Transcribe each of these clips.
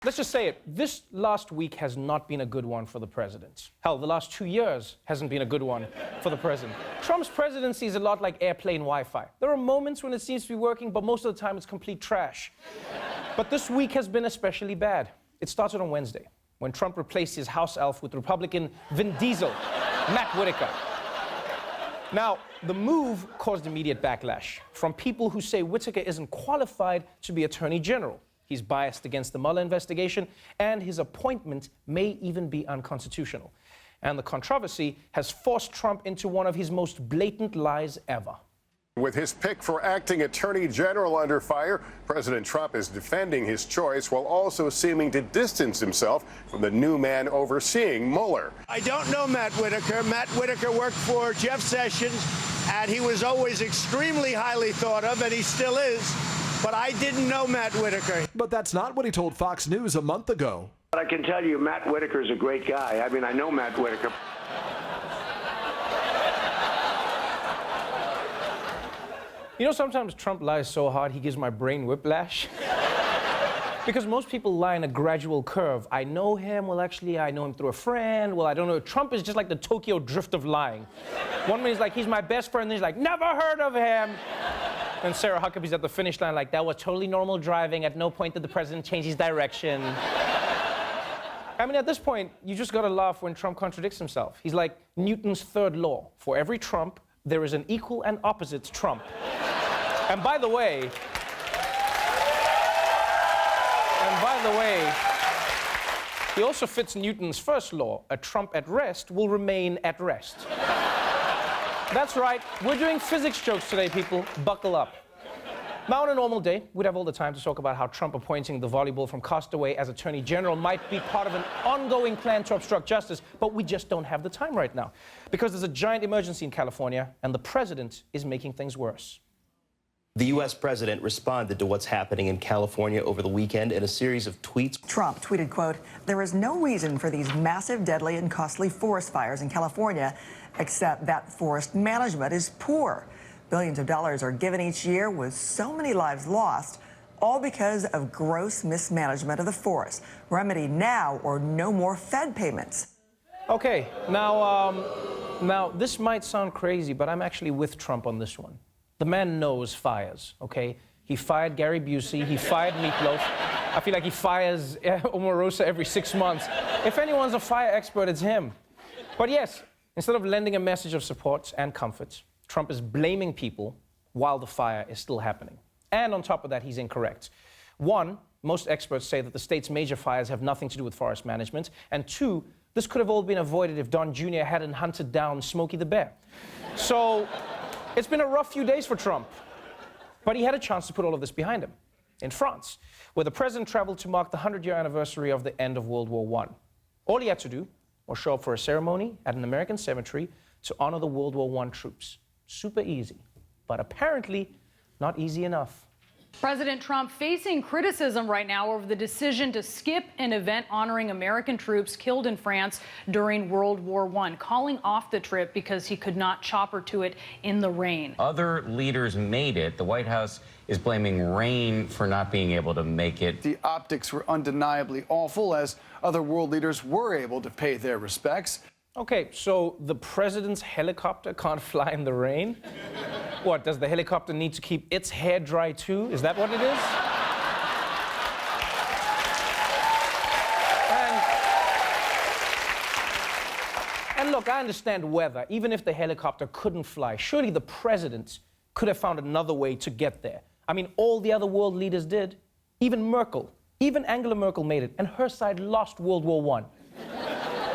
Let's just say it. This last week has not been a good one for the president. Hell, the last 2 years hasn't been a good one for the president. Trump's presidency is a lot like airplane Wi-Fi. There are moments when it seems to be working, but most of the time it's complete trash. But this week has been especially bad. It started on Wednesday, when Trump replaced his house elf with Republican Vin Diesel, Matt Whitaker. Now, the move caused immediate backlash from people who say Whitaker isn't qualified to be Attorney General. He's biased against the Mueller investigation, and his appointment may even be unconstitutional. And the controversy has forced Trump into one of his most blatant lies ever. With his pick for acting Attorney General under fire, President Trump is defending his choice while also seeming to distance himself from the new man overseeing Mueller. I don't know Matt Whitaker. Matt Whitaker worked for Jeff Sessions, and he was always extremely highly thought of, and he still is. But I didn't know Matt Whitaker. But that's not what he told Fox News a month ago. But I can tell you, Matt Whitaker's a great guy. I mean, I know Matt Whitaker. You know, sometimes Trump lies so hard he gives my brain whiplash. Because most people lie in a gradual curve. I know him, well, actually, I know him through a friend, well, I don't know. Trump is just like the Tokyo drift of lying. One minute he's like, he's my best friend, then he's like, never heard of him. And Sarah Huckabee's at the finish line like, that was totally normal driving. At no point did the president change his direction. I mean, at this point, you just gotta laugh when Trump contradicts himself. He's like Newton's third law. For every Trump, there is an equal and opposite Trump. And by the way, he also fits Newton's first law. A Trump at rest will remain at rest. That's right, we're doing physics jokes today, people. Buckle up. Now, on a normal day, we'd have all the time to talk about how Trump appointing the volleyball from Castaway as Attorney General might be part of an ongoing plan to obstruct justice, but we just don't have the time right now. Because there's a giant emergency in California, and the president is making things worse. The U.S. president responded to what's happening in California over the weekend in a series of tweets. Trump tweeted, quote, "There is no reason for these massive, deadly, and costly forest fires in California, except that forest management is poor. Billions of dollars are given each year with so many lives lost, all because of gross mismanagement of the forest. Remedy now or no more Fed payments." Okay, now this might sound crazy, but I'm actually with Trump on this one. The man knows fires, okay? He fired Gary Busey, he fired Meatloaf. I feel like he fires Omarosa every 6 months. If anyone's a fire expert, it's him. But yes, instead of lending a message of support and comfort, Trump is blaming people while the fire is still happening. And on top of that, he's incorrect. One, most experts say that the state's major fires have nothing to do with forest management. And two, this could have all been avoided if Don Jr. hadn't hunted down Smokey the Bear. So, it's been a rough few days for Trump. But he had a chance to put all of this behind him, in France, where the president traveled to mark the 100-year anniversary of the end of World War I. All he had to do was show up for a ceremony at an American cemetery to honor the World War I troops. Super easy, but apparently not easy enough. President Trump facing criticism right now over the decision to skip an event honoring American troops killed in France during World War I, calling off the trip because he could not chopper to it in the rain. Other leaders made it. The White House is blaming rain for not being able to make it. The optics were undeniably awful, as other world leaders were able to pay their respects. Okay, so the president's helicopter can't fly in the rain? What, does the helicopter need to keep its hair dry too? Is that what it is? And look, I understand weather. Even if the helicopter couldn't fly, surely the president could have found another way to get there. I mean, all the other world leaders did. Even Merkel, even Angela Merkel made it, and her side lost World War I.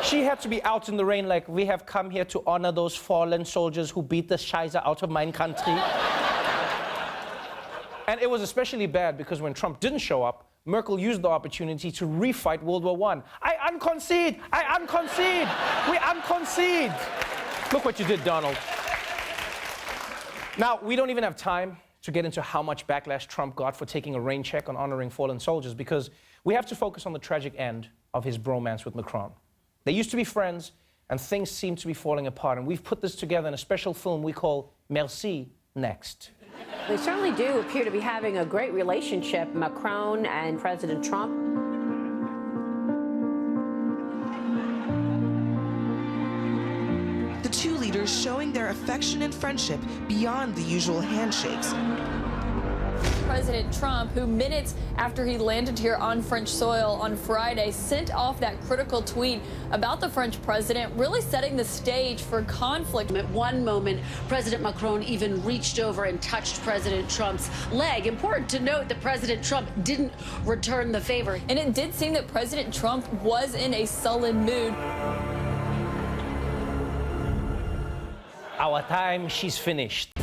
She had to be out in the rain like, we have come here to honor those fallen soldiers who beat the Scheiße out of my country. And it was especially bad because when Trump didn't show up, Merkel used the opportunity to refight World War I. I unconcede! We unconcede! Look what you did, Donald. Now, we don't even have time to get into how much backlash Trump got for taking a rain check on honoring fallen soldiers because we have to focus on the tragic end of his bromance with Macron. They used to be friends, and things seem to be falling apart. And we've put this together in a special film we call Merci Next. They certainly do appear to be having a great relationship, Macron and President Trump. leaders showing their affection and friendship beyond the usual handshakes. President Trump, who minutes after he landed here on French soil on Friday, sent off that critical tweet about the French president, really setting the stage for conflict. At one moment, President Macron even reached over and touched President Trump's leg. Important to note that President Trump didn't return the favor. And it did seem that President Trump was in a sullen mood. Our time, she's finished.